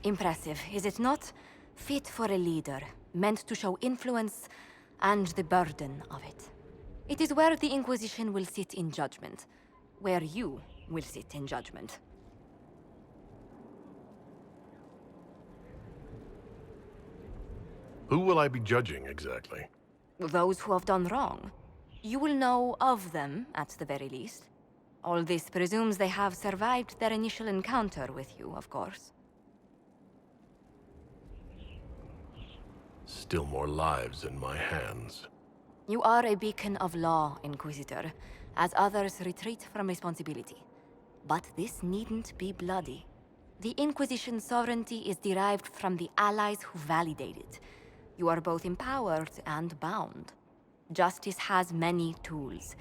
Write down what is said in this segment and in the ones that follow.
Impressive, is it not? Fit for a leader, meant to show influence and the burden of it. It is where the Inquisition will sit in judgment. Where you will sit in judgment. Who will I be judging, exactly? Those who have done wrong. You will know of them, at the very least. All this presumes they have survived their initial encounter with you, of course. Still more lives in my hands. You are a beacon of law, Inquisitor, as others retreat from responsibility. But this needn't be bloody. The Inquisition's sovereignty is derived from the allies who validate it. You are both empowered and bound. Justice has many tools.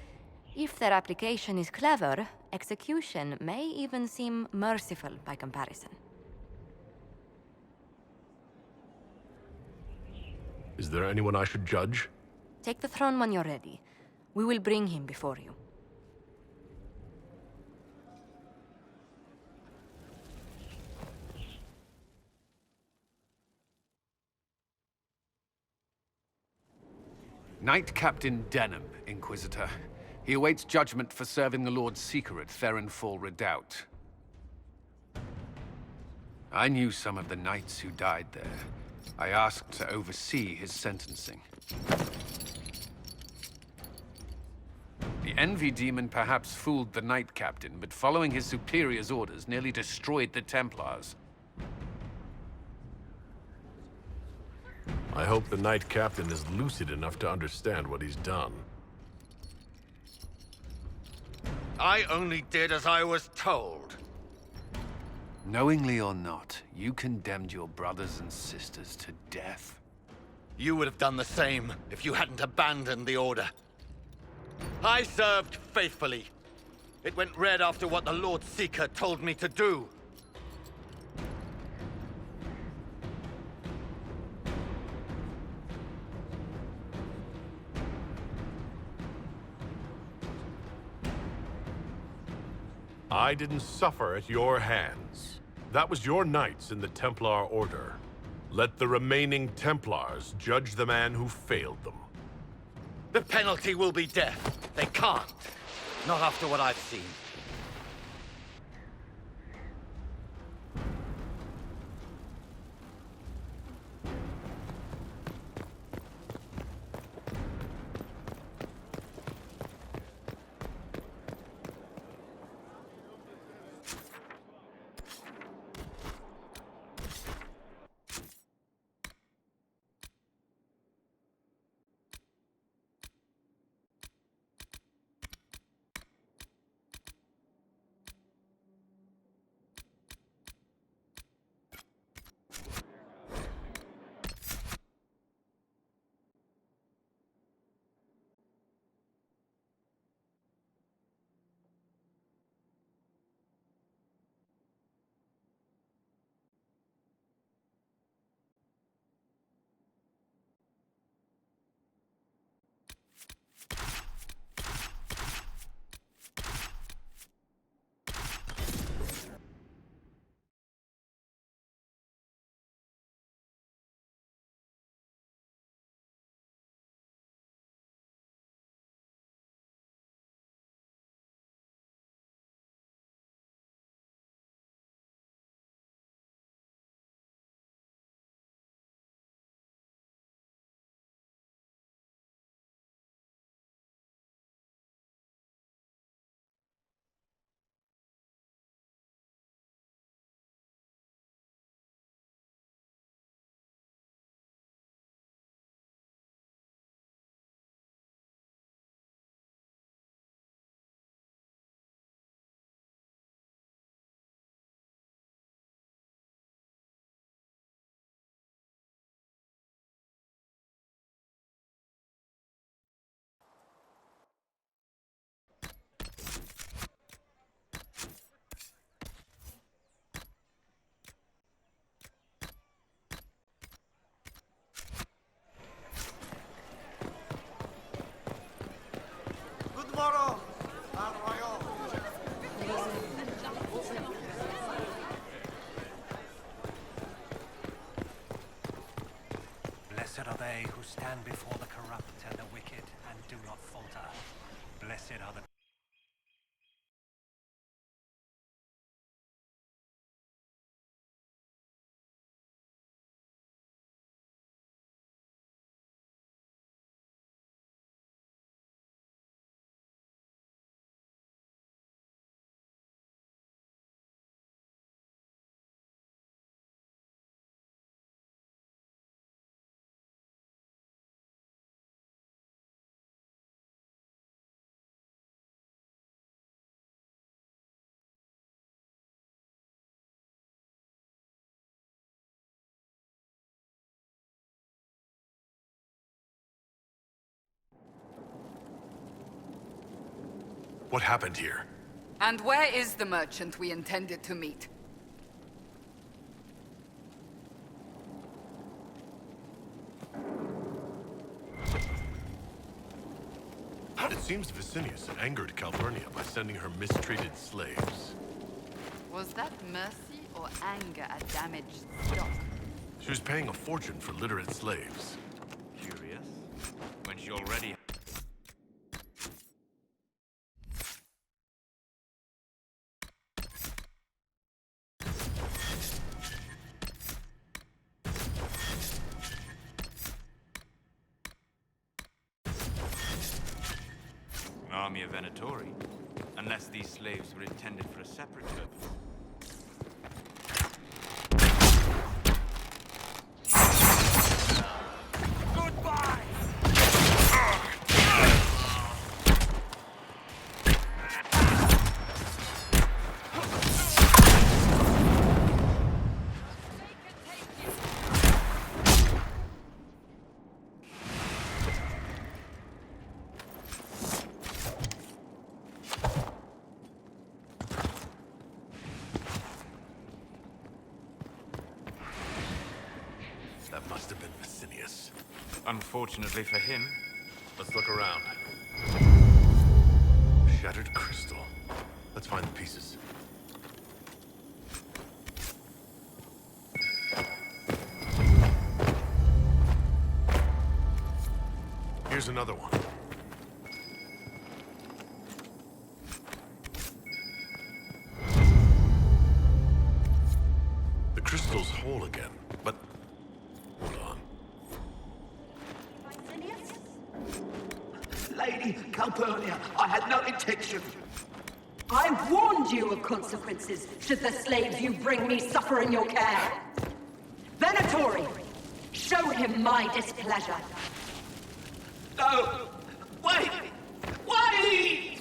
If their application is clever, execution may even seem merciful by comparison. Is there anyone I should judge? Take the throne when you're ready. We will bring him before you. Knight Captain Denham, Inquisitor. He awaits judgment for serving the Lord Seeker at Therenfall Redoubt. I knew some of the knights who died there. I asked to oversee his sentencing. The Envy Demon perhaps fooled the Knight Captain, but following his superior's orders nearly destroyed the Templars. I hope the Knight Captain is lucid enough to understand what he's done. I only did as I was told. Knowingly or not, you condemned your brothers and sisters to death. You would have done the same if you hadn't abandoned the Order. I served faithfully. It went red after what the Lord Seeker told me to do. I didn't suffer at your hands. That was your knights in the Templar Order. Let the remaining Templars judge the man who failed them. The penalty will be death. They can't. Not after what I've seen. Blessed are they who stand before the corrupt and the wicked and do not falter. Blessed are the... What happened here? And where is the merchant we intended to meet? It seems Vicinius angered Calpurnia by sending her mistreated slaves. Was that mercy or anger at damaged stock? She was paying a fortune for literate slaves. Curious? When she already... An army of Venatori. Unless these slaves were intended for a separate purpose. That must have been Vicinius. Unfortunately for him, Let's look around. Shattered crystal. Let's find the pieces. Here's another one. The crystal's whole again, but hold on. Lady Calpurnia, I had no intention. I warned you of consequences should the slaves you bring me suffer in your care. Venatori, show him my displeasure. No! Wait! Wait!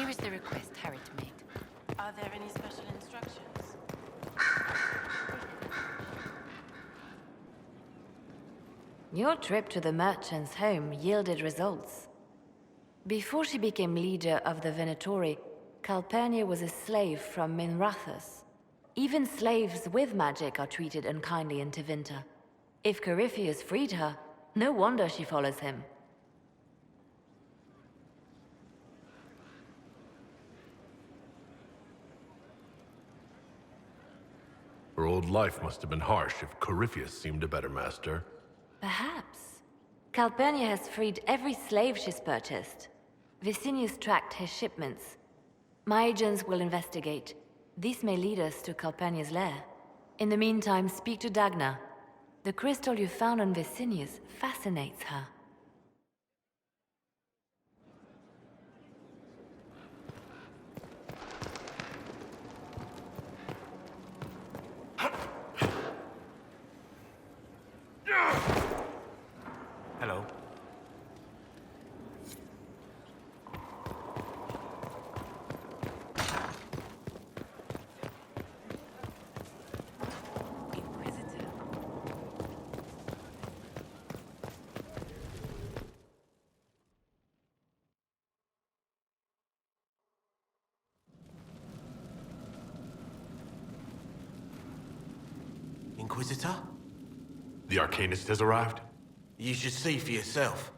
Here is the request Harriet made. Are there any special instructions? Your trip to the merchant's home yielded results. Before she became leader of the Venatori, Calpurnia was a slave from Minrathous. Even slaves with magic are treated unkindly in Tevinter. If Corypheus freed her, no wonder she follows him. Her old life must have been harsh if Corypheus seemed a better master. Perhaps. Calpurnia has freed every slave she's purchased. Vicinius tracked his shipments. My agents will investigate. This may lead us to Calpurnia's lair. In the meantime, speak to Dagna. The crystal you found on Vicinius fascinates her. Hello. Inquisitor. Inquisitor? The Arcanist has arrived? You should see for yourself.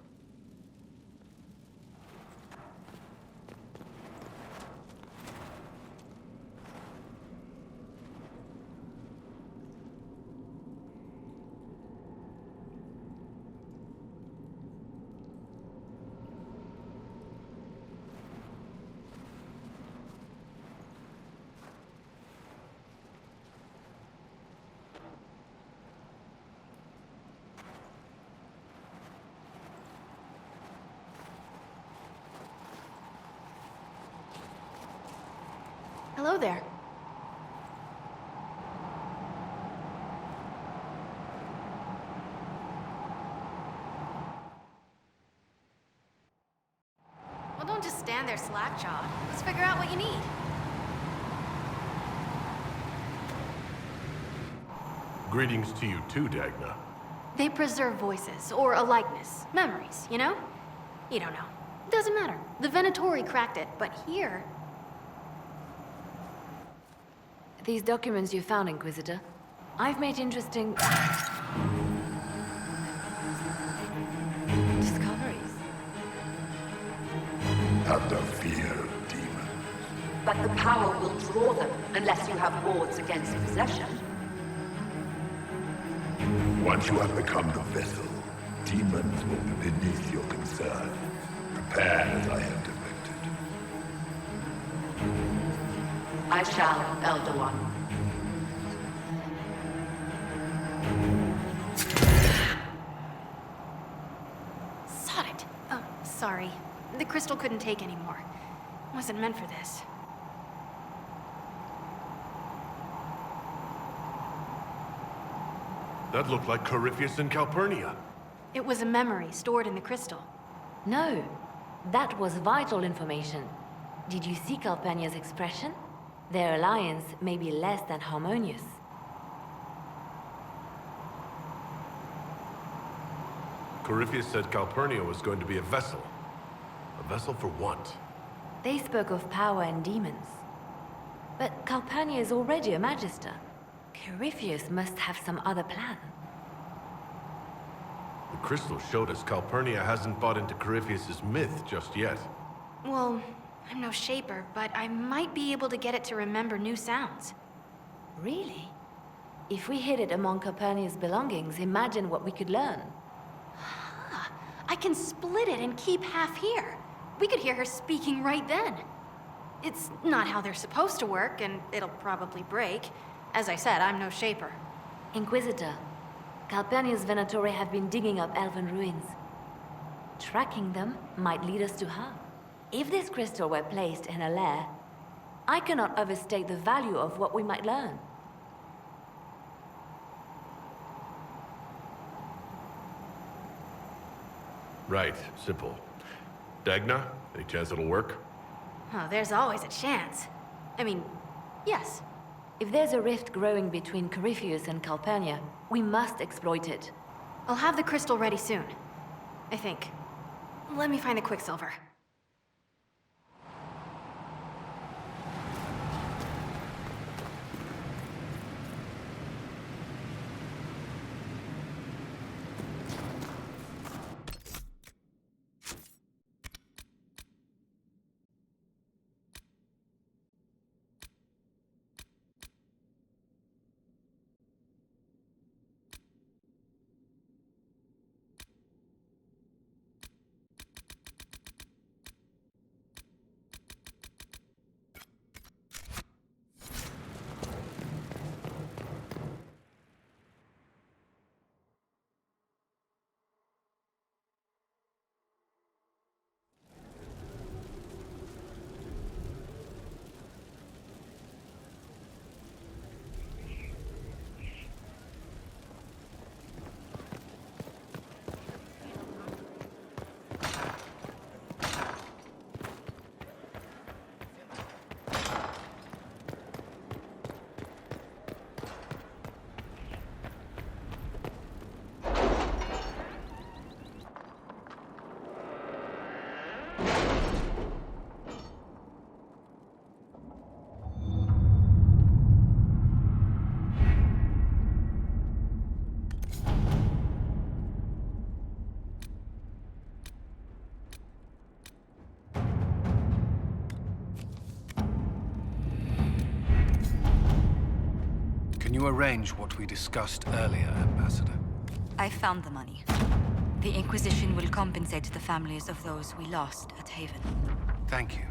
Hello there. Well, don't just stand there slack-jawed. Let's figure out what you need. Greetings to you too, Dagna. They preserve voices, or a likeness, memories, you know? You don't know. Doesn't matter. The Venatori cracked it, but here... These documents you found, Inquisitor. I've made interesting... discoveries. Have no fear, demon. But the power will draw them unless you have wards against possession. Once you have become the vessel, demons will be beneath your concern. Prepare as I have directed. I shall, Elder One. Sod it. Oh, sorry. The crystal couldn't take anymore. Wasn't meant for this. That looked like Corypheus and Calpurnia. It was a memory stored in the crystal. No, that was vital information. Did you see Calpurnia's expression? Their alliance may be less than harmonious. Corypheus said Calpurnia was going to be a vessel. A vessel for what? They spoke of power and demons. But Calpurnia is already a magister. Corypheus must have some other plan. The crystal showed us Calpurnia hasn't bought into Corypheus's myth just yet. Well, I'm no shaper, but I might be able to get it to remember new sounds. Really? If we hid it among Calpurnia's belongings, imagine what we could learn. I can split it and keep half here. We could hear her speaking right then. It's not how they're supposed to work, and it'll probably break. As I said, I'm no shaper. Inquisitor, Calpurnia's Venatori have been digging up elven ruins. Tracking them might lead us to her. If this crystal were placed in a lair, I cannot overstate the value of what we might learn. Right, simple. Dagna, any chance it'll work? Oh, there's always a chance. I mean, yes. If there's a rift growing between Corypheus and Calpurnia, we must exploit it. I'll have the crystal ready soon. I think. Let me find the Quicksilver. Can you arrange what we discussed earlier, Ambassador? I found the money. The Inquisition will compensate the families of those we lost at Haven. Thank you.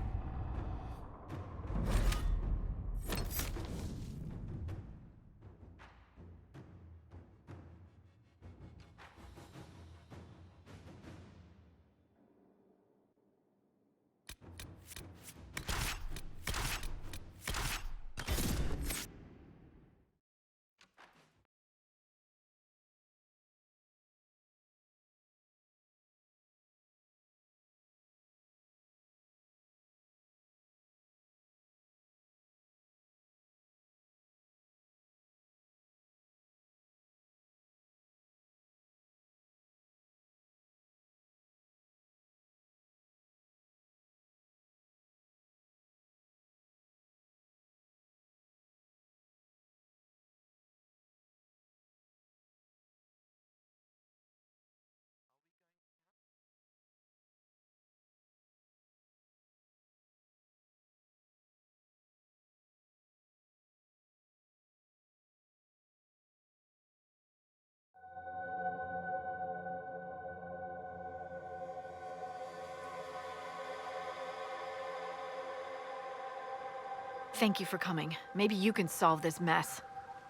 Thank you for coming. Maybe you can solve this mess.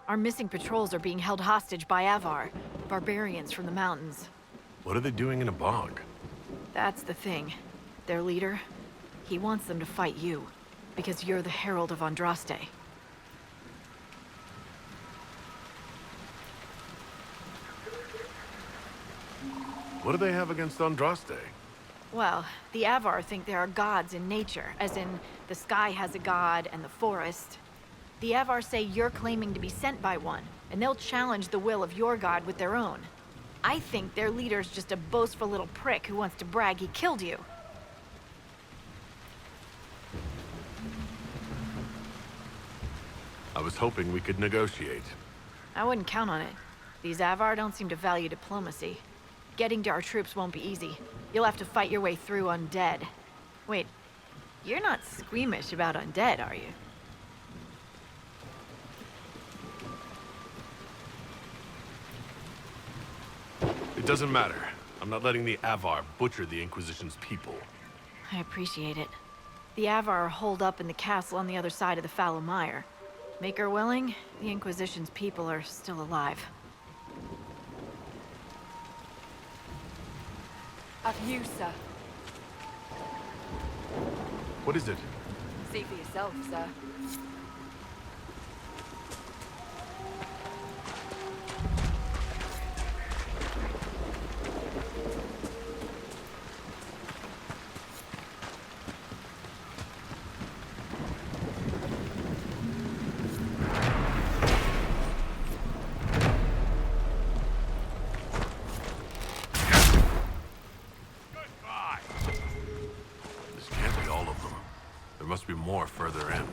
Our missing patrols are being held hostage by Avar, barbarians from the mountains. What are they doing in a bog? That's the thing. Their leader, he wants them to fight you, because you're the Herald of Andraste. What do they have against Andraste? Well, the Avar think there are gods in nature, as in the sky has a god and the forest. The Avar say you're claiming to be sent by one, and they'll challenge the will of your god with their own. I think their leader's just a boastful little prick who wants to brag he killed you. I was hoping we could negotiate. I wouldn't count on it. These Avar don't seem to value diplomacy. Getting to our troops won't be easy. You'll have to fight your way through undead. Wait, you're not squeamish about undead, are you? It doesn't matter. I'm not letting the Avar butcher the Inquisition's people. I appreciate it. The Avar are holed up in the castle on the other side of the fallow-mire. Make her willing, the Inquisition's people are still alive. Of you, sir. What is it? See for yourself, sir. must be more further in.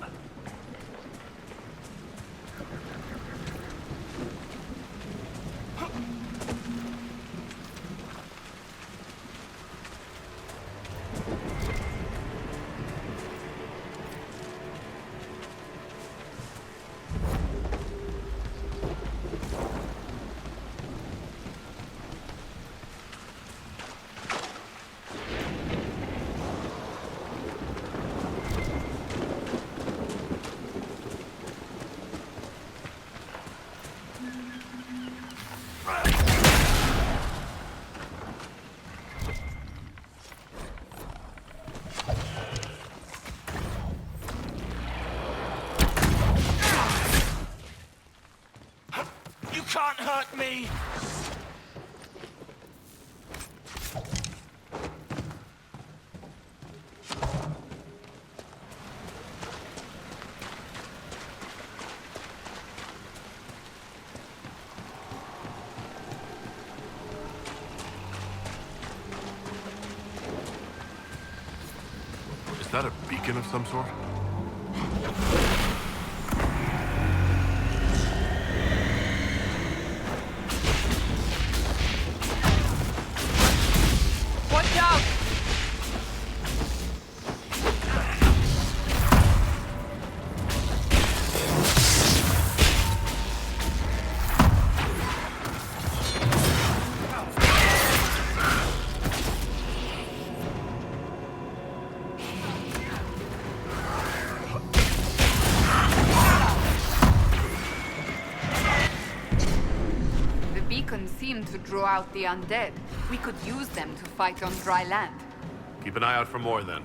You can't hurt me! Is that a beacon of some sort? Watch out! The beacons seem to draw out the undead. We could use them to fight on dry land. Keep an eye out for more, then.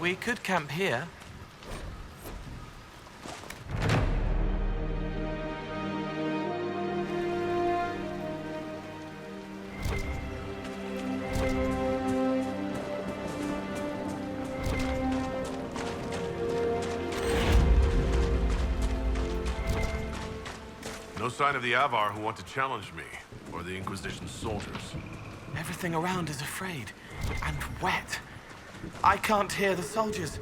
We could camp here. No sign of the Avar who want to challenge me, or the Inquisition's soldiers. Everything around is afraid and wet. I can't hear the soldiers.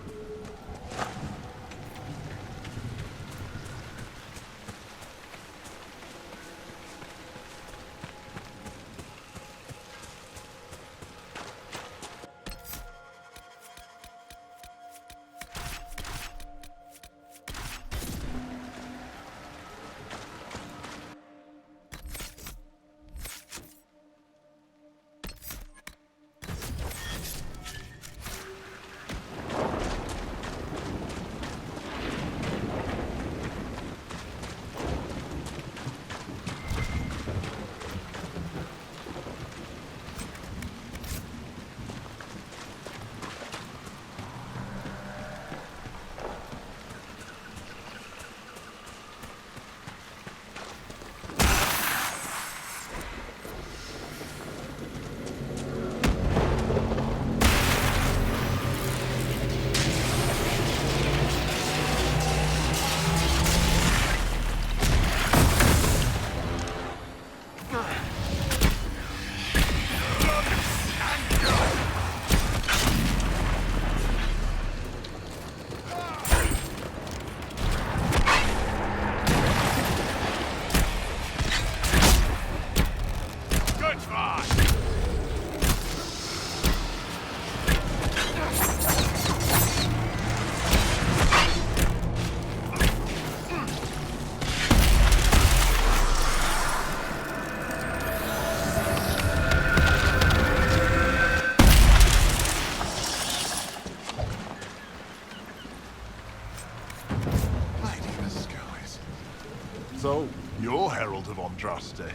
Herald of Andraste.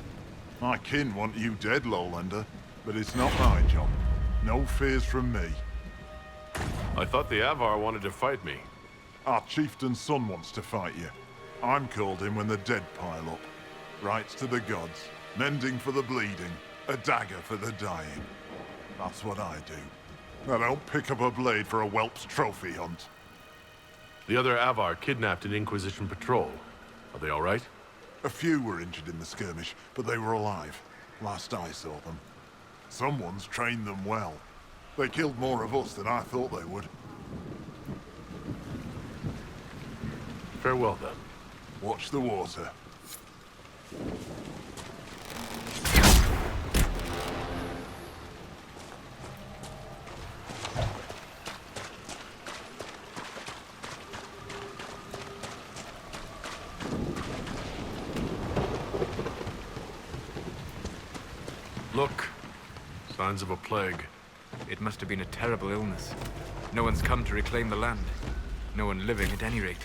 My kin want you dead, Lowlander, but it's not my job. No fears from me. I thought the Avar wanted to fight me. Our chieftain's son wants to fight you. I'm called in when the dead pile up. Rights to the gods, mending for the bleeding, a dagger for the dying. That's what I do. I don't pick up a blade for a whelp's trophy hunt. The other Avar kidnapped an Inquisition patrol. Are they all right? A few were injured in the skirmish, but they were alive. Last I saw them. Someone's trained them well. They killed more of us than I thought they would. Farewell, then. Watch the water. Look. Signs of a plague. It must have been a terrible illness. No one's come to reclaim the land. No one living at any rate.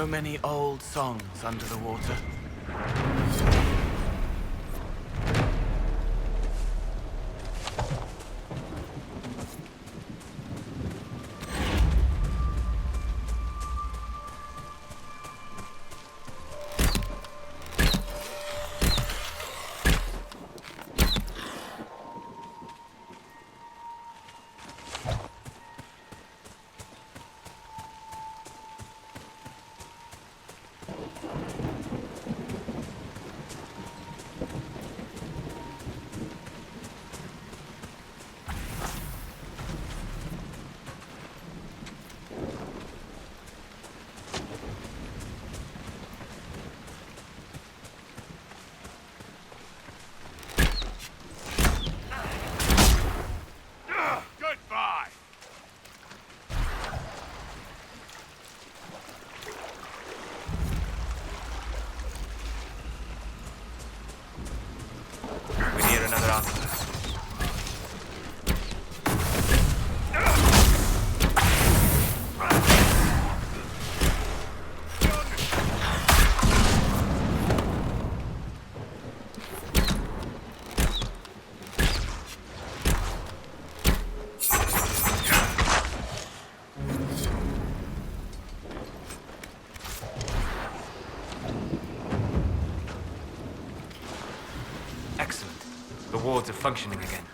So many old songs under the water. wards are functioning again.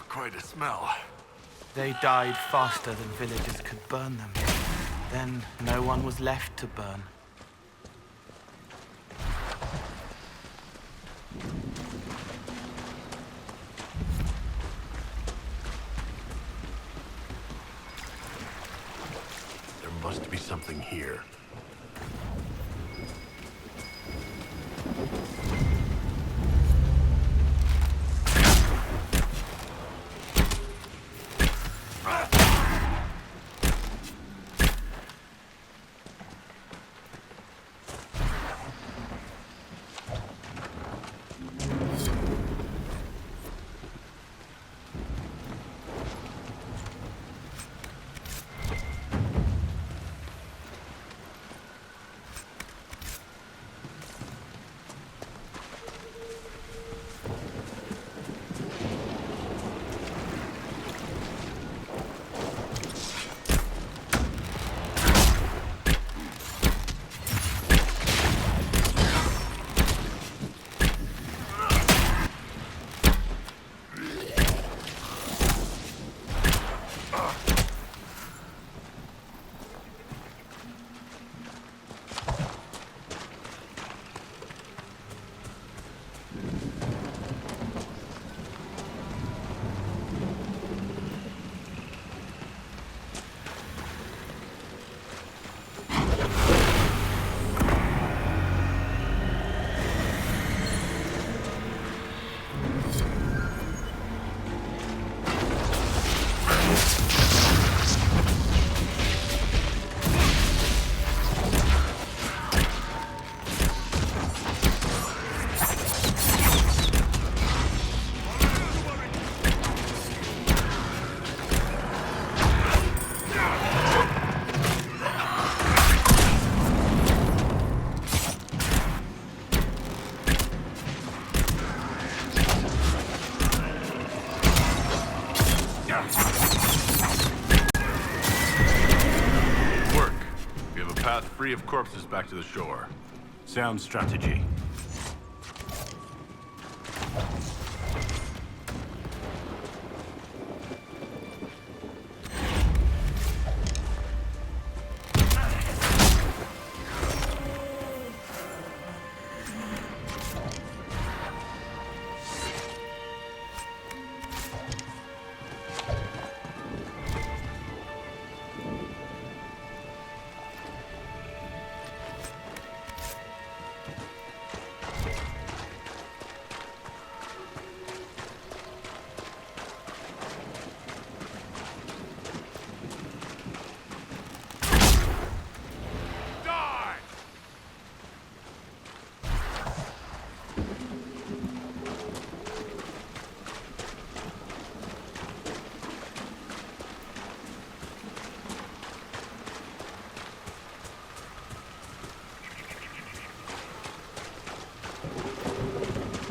Quite a smell. They died faster than villagers could burn them. Then no one was left to burn. There must be something here. path free of corpses back to the shore. Sound strategy.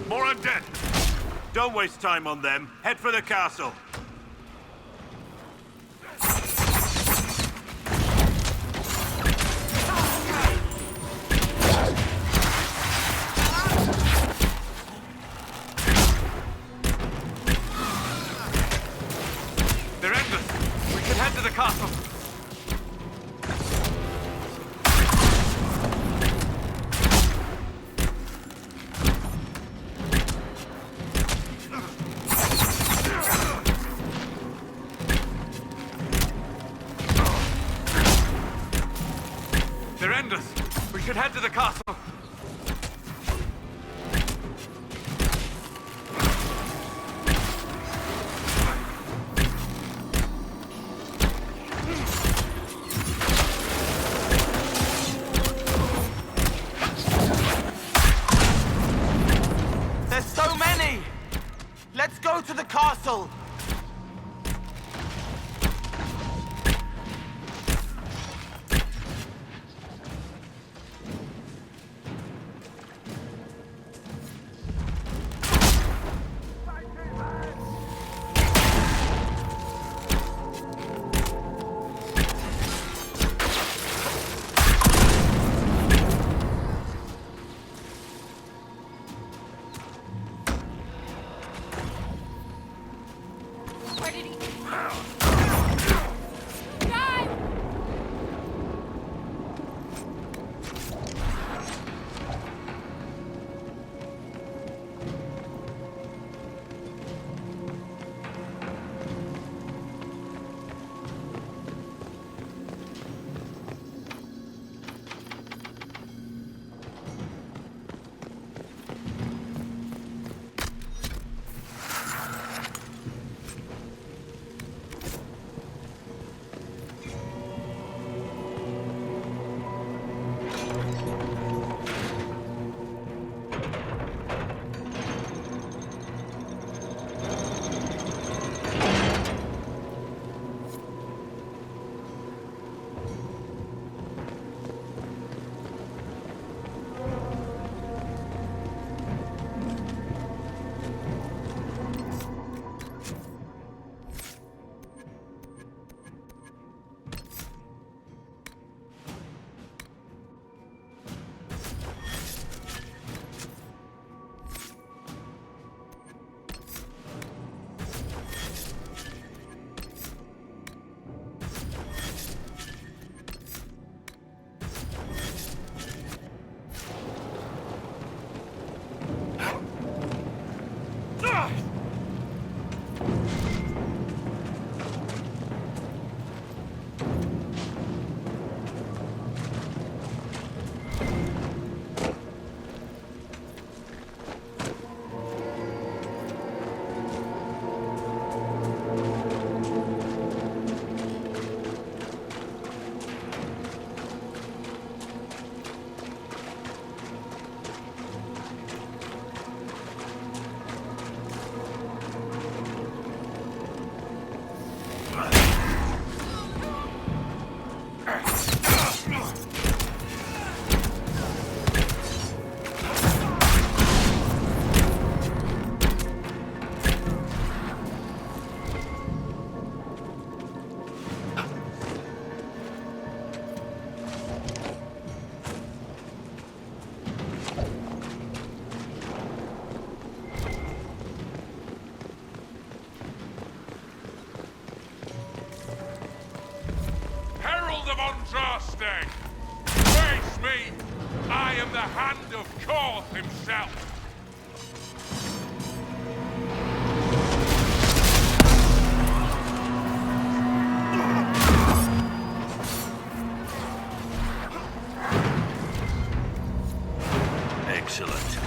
More undead! Don't waste time on them. Head for the castle. They're endless. We should head to the castle. They're endless. We should head to the castle. There's so many! Let's go to the castle! then! Face me! I am the Hand of Koth himself! Excellent.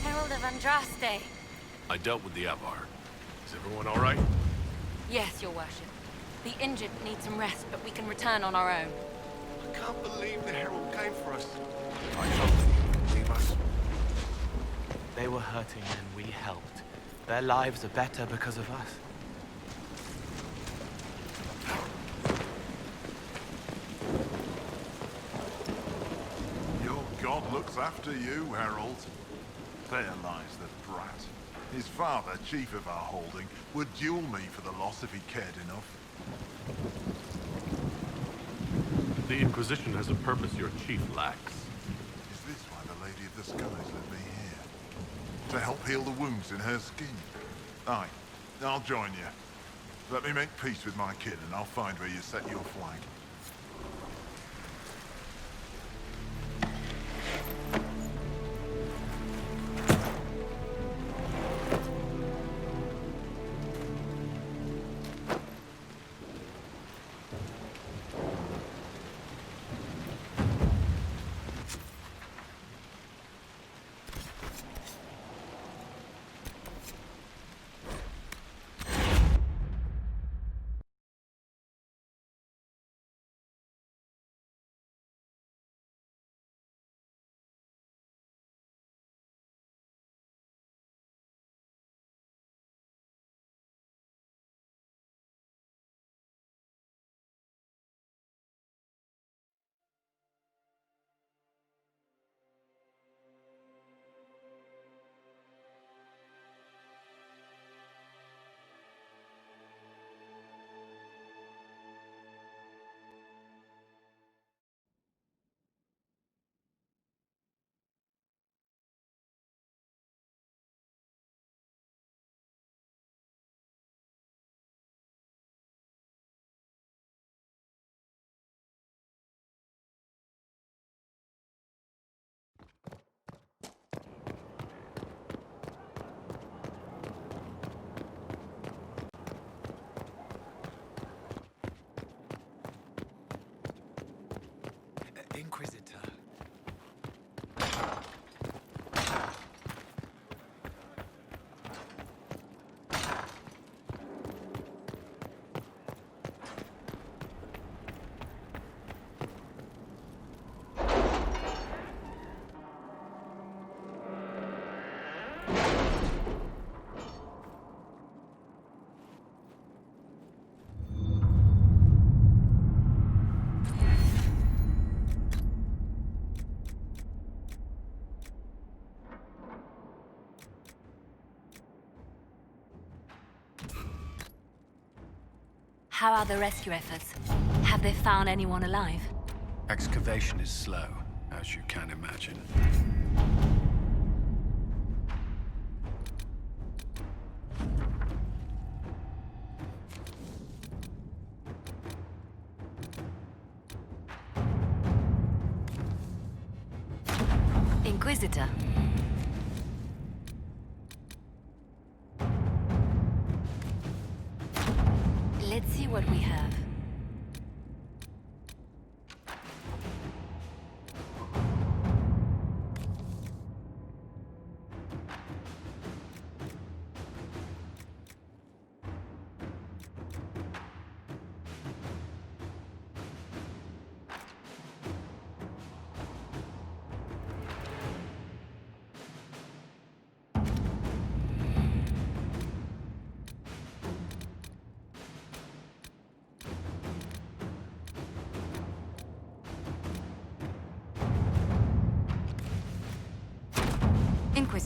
Herald of Andraste. I dealt with the Avar. Is everyone all right? Yes, your worship. The injured need some rest, but we can return on our own. I can't believe the Herald came for us. I told them you would leave us. They were hurting and we helped. Their lives are better because of us. Your god looks after you, Herald. There lies the brat. His father, chief of our holding, would duel me for the loss if he cared enough. The Inquisition has a purpose your chief lacks. Is this why the Lady of the Skies led me here? To help heal the wounds in her skin? Aye, I'll join you. Let me make peace with my kid and I'll find where you set your flag. Inquisitor. How are the rescue efforts? Have they found anyone alive? Excavation is slow, as you can imagine. Inquisitor. Let's see what we have.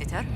Inquisitor.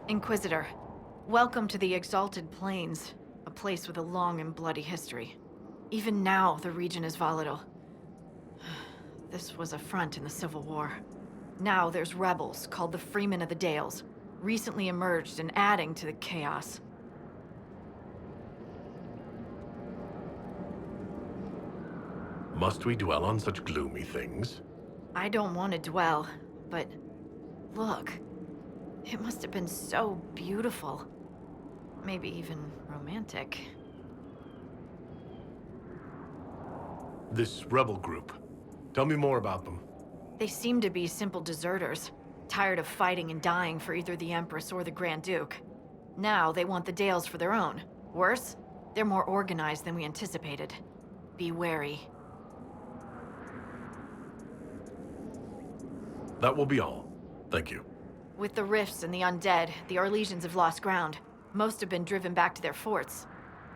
Inquisitor, welcome to the Exalted Plains, a place with a long and bloody history. Even now, the region is volatile. This was a front in the Civil War. Now there's rebels called the Freemen of the Dales, recently emerged and adding to the chaos. Must we dwell on such gloomy things? I don't want to dwell, but look. It must have been so beautiful. Maybe even romantic. This rebel group. Tell me more about them. They seem to be simple deserters, tired of fighting and dying for either the Empress or the Grand Duke. Now they want the Dales for their own. Worse, they're more organized than we anticipated. Be wary. That will be all. Thank you. With the rifts and the undead, the Arlesians have lost ground. Most have been driven back to their forts.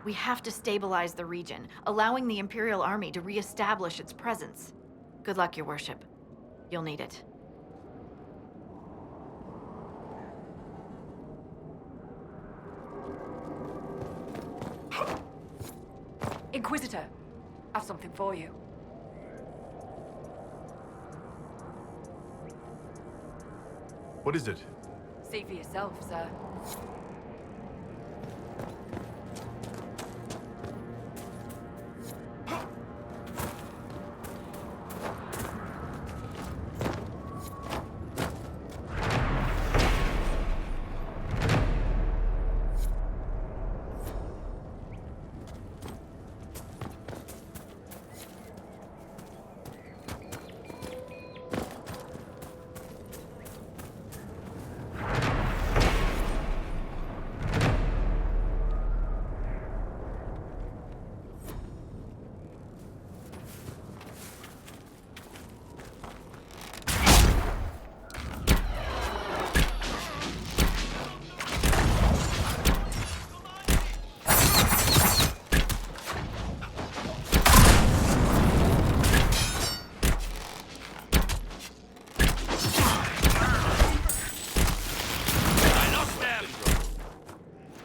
We have to stabilize the region, allowing the Imperial Army to re-establish its presence. Good luck, Your Worship. You'll need it. Inquisitor, I've something for you. What is it? See for yourself, sir.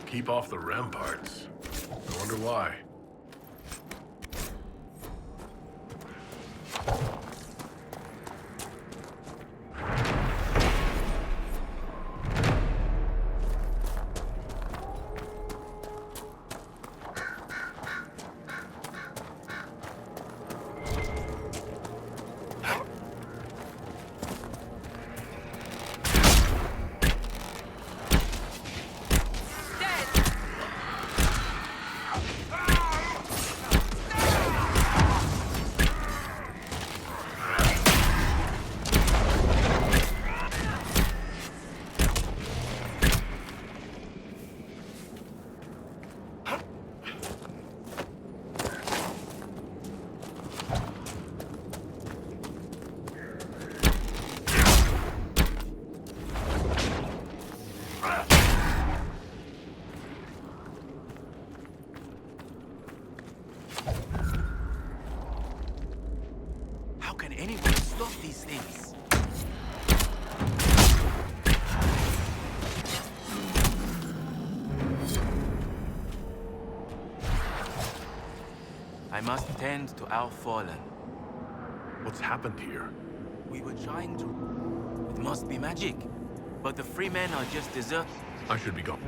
Keep off the ramparts. I wonder why. Dead! must tend to our fallen. What's happened here? We were trying to... It must be magic. But the free men are just desert. I should be gone.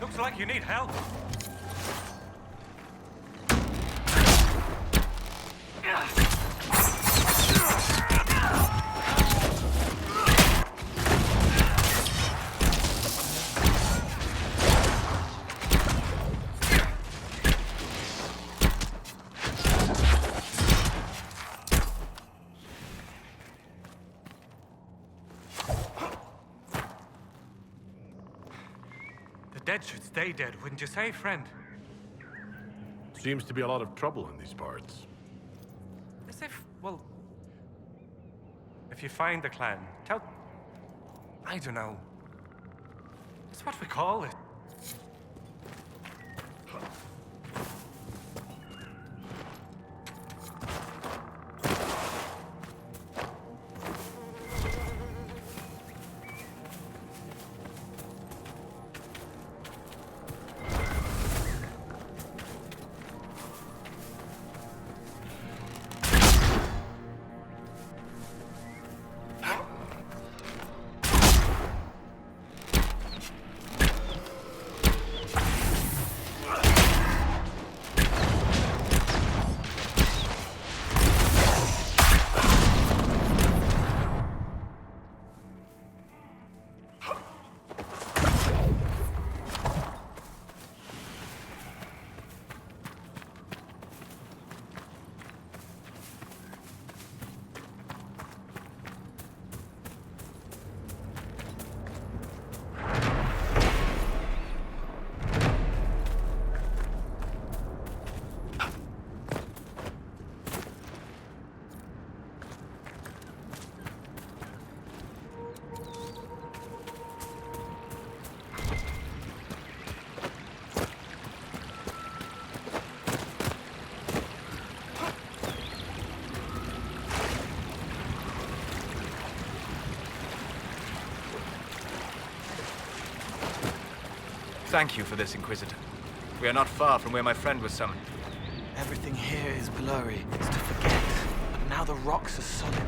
Looks like you need help. The dead should stay dead, wouldn't you say, friend? Seems to be a lot of trouble in these parts. As if, well... If you find the clan, tell... I don't know. It's what we call it. Thank you for this, Inquisitor. We are not far from where my friend was summoned. Everything here is blurry. It's to forget. But now the rocks are solid.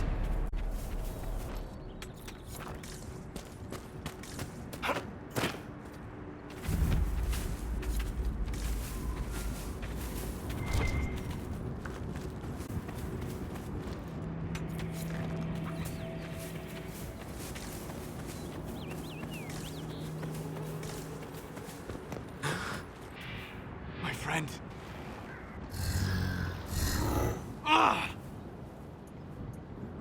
Friend.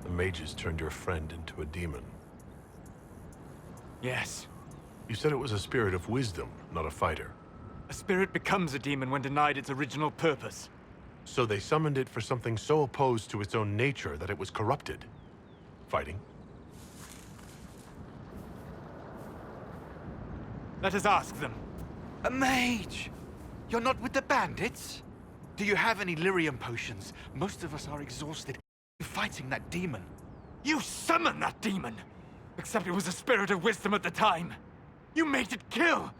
The mages turned your friend into a demon. Yes. You said it was a spirit of wisdom, not a fighter. A spirit becomes a demon when denied its original purpose. So they summoned it for something so opposed to its own nature that it was corrupted. Fighting? Let us ask them. A mage! You're not with the bandits? Do you have any lyrium potions? Most of us are exhausted fighting that demon. You summoned that demon! Except it was a spirit of wisdom at the time. You made it kill!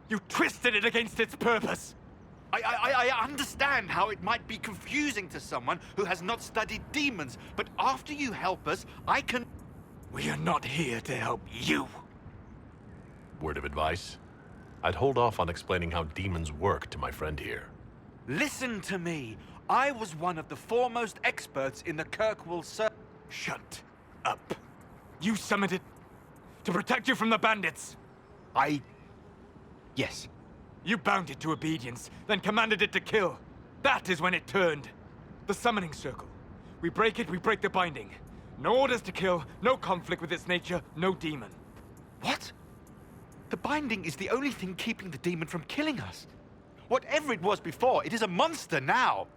You twisted it against its purpose! I understand how it might be confusing to someone who has not studied demons, but after you help us, I can... We are not here to help you. Word of advice? I'd hold off on explaining how demons work to my friend here. Listen to me. I was one of the foremost experts in the Kirkwall Circle. Shut up. You summoned it to protect you from the bandits. Yes. You bound it to obedience, then commanded it to kill. That is when it turned. The summoning circle. We break it, we break the binding. No orders to kill, no conflict with its nature, no demon. What? The binding is the only thing keeping the demon from killing us. Whatever it was before, it is a monster now.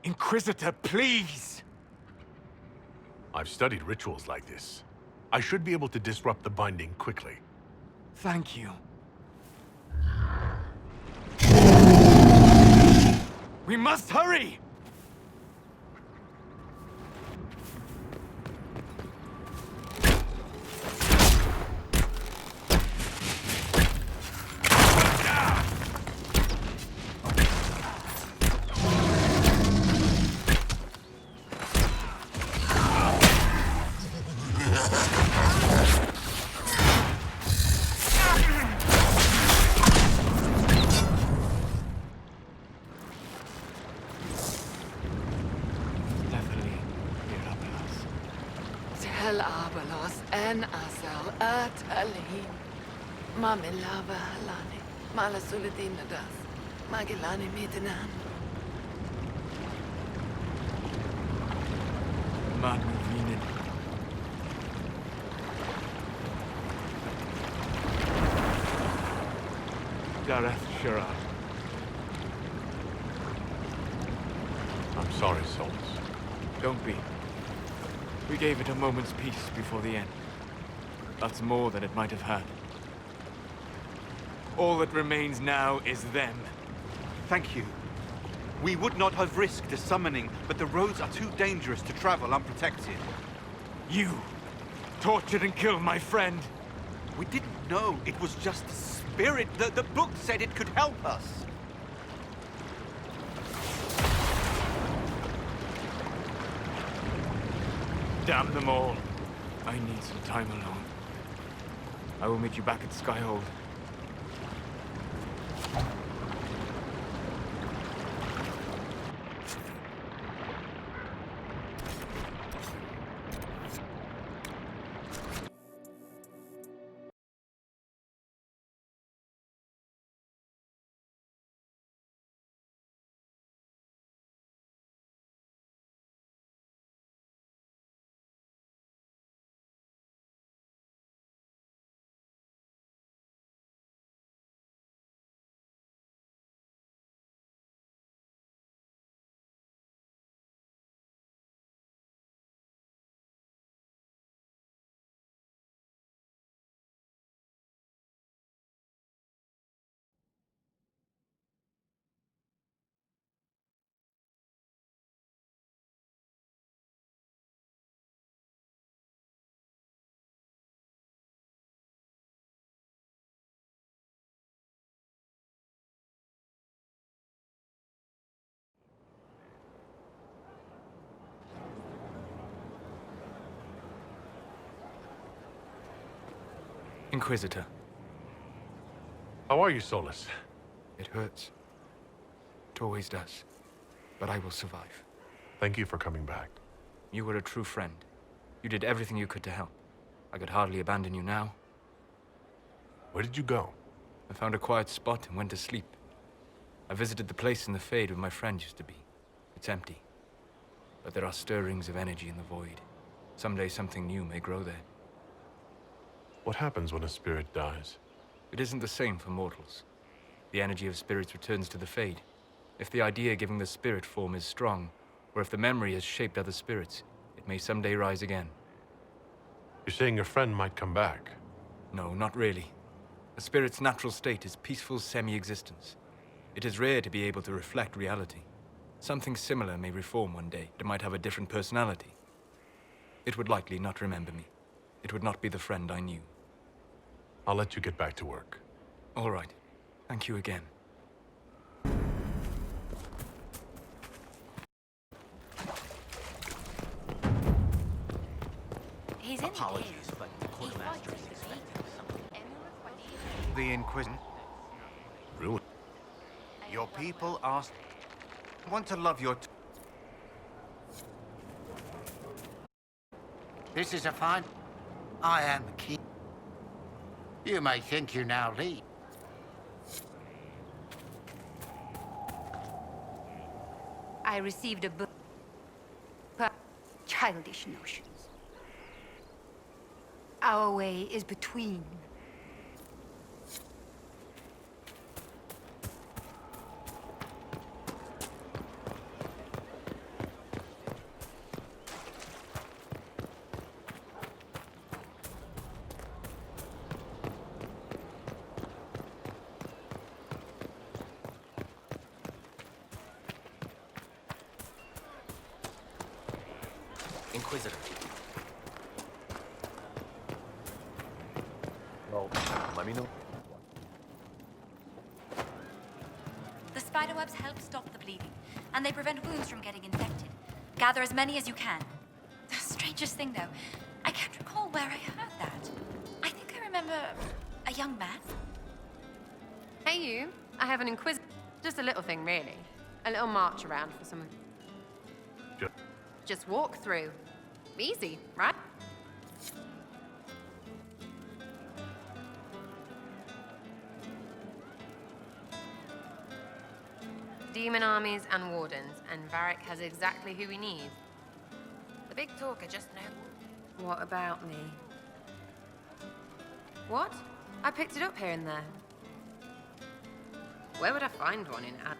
Inquisitor, please! I've studied rituals like this. I should be able to disrupt the binding quickly. Thank you. We must hurry! Tel Abalos en Asal at Alim. Mamilava Halani. Malasuladinadas. Magilani Mitinan. Magvinin. Dareth Shirah. I'm sorry, Solus. Don't be. We gave it a moment's peace before the end. That's more than it might have had. All that remains now is them. Thank you. We would not have risked a summoning, but the roads are too dangerous to travel unprotected. You tortured and killed my friend. We didn't know it was just a spirit. The book said it could help us. Damn them all. I need some time alone. I will meet you back at Skyhold. Inquisitor. How are you, Solus? It hurts. It always does. But I will survive. Thank you for coming back. You were a true friend. You did everything you could to help. I could hardly abandon you now. Where did you go? I found a quiet spot and went to sleep. I visited the place in the Fade where my friend used to be. It's empty. But there are stirrings of energy in the void. Someday something new may grow there. What happens when a spirit dies? It isn't the same for mortals. The energy of spirits returns to the Fade. If the idea giving the spirit form is strong, or if the memory has shaped other spirits, it may someday rise again. You're saying your friend might come back? No, not really. A spirit's natural state is peaceful semi-existence. It is rare to be able to reflect reality. Something similar may reform one day. It might have a different personality. It would likely not remember me. It would not be the friend I knew. I'll let you get back to work. All right. Thank you again. He's in Apologies, but the quartermaster is expecting something. The Inquisition. Really? Your people asked. Want to love your. This is a fine. I am the king. You may think you now lead. I received a book. Childish notions. Our way is between. Inquisitor. Well, let me know. The spiderwebs help stop the bleeding, and they prevent wounds from getting infected. Gather as many as you can. The strangest thing, though, I can't recall where I heard that. I think I remember a young man. Hey, you. I have an Inquisitor. Just a little thing, really. A little march around for some of... Just walk through. Easy, right? Demon armies and wardens, and Varric has exactly who we need. The big talker just know. What about me? What? I picked it up here and there. Where would I find one in Ad?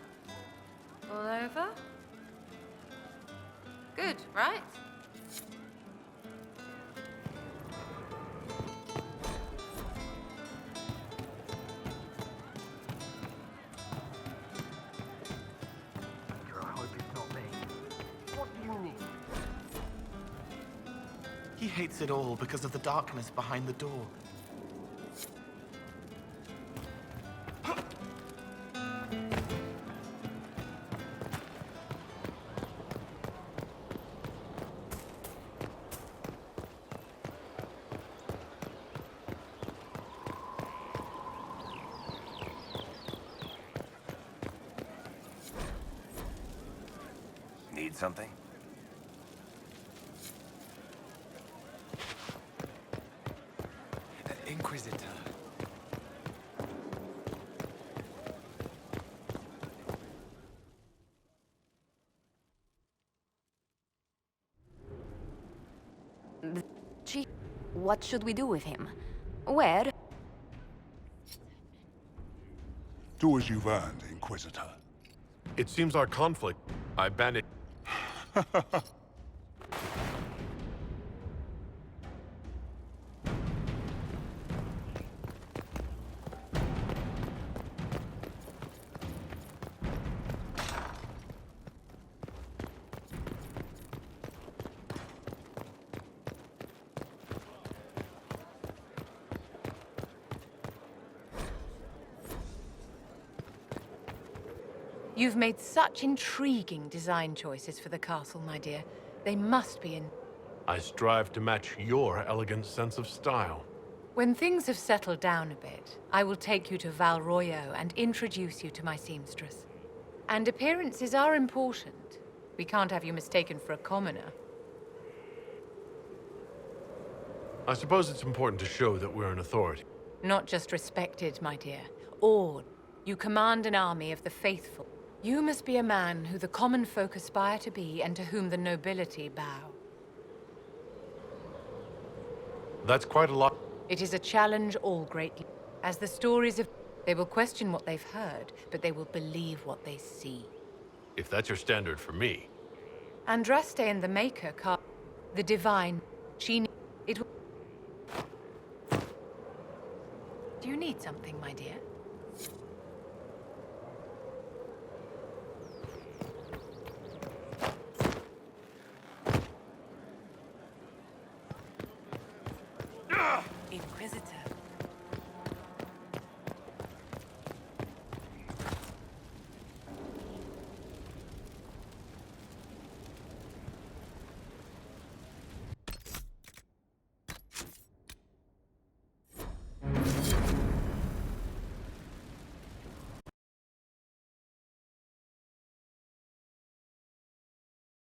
All over? Good, right? I hope it's not me. What do you need? He hates it all because of the darkness behind the door. Need something? Inquisitor. Chief, what should we do with him? Where? Do as you've earned, Inquisitor. It seems our conflict... I banished... You've made such intriguing design choices for the castle, my dear. They must be in... I strive to match your elegant sense of style. When things have settled down a bit, I will take you to Val Royo and introduce you to my seamstress. And appearances are important. We can't have you mistaken for a commoner. I suppose it's important to show that we're an authority. Not just respected, my dear. Awed. You command an army of the faithful. You must be a man who the common folk aspire to be and to whom the nobility bow. That's quite a lot. It is a challenge all great... As the stories of... They will question what they've heard, but they will believe what they see. If that's your standard for me. Andraste and the Maker the divine... She... It... Do you need something, my dear? Inquisitor.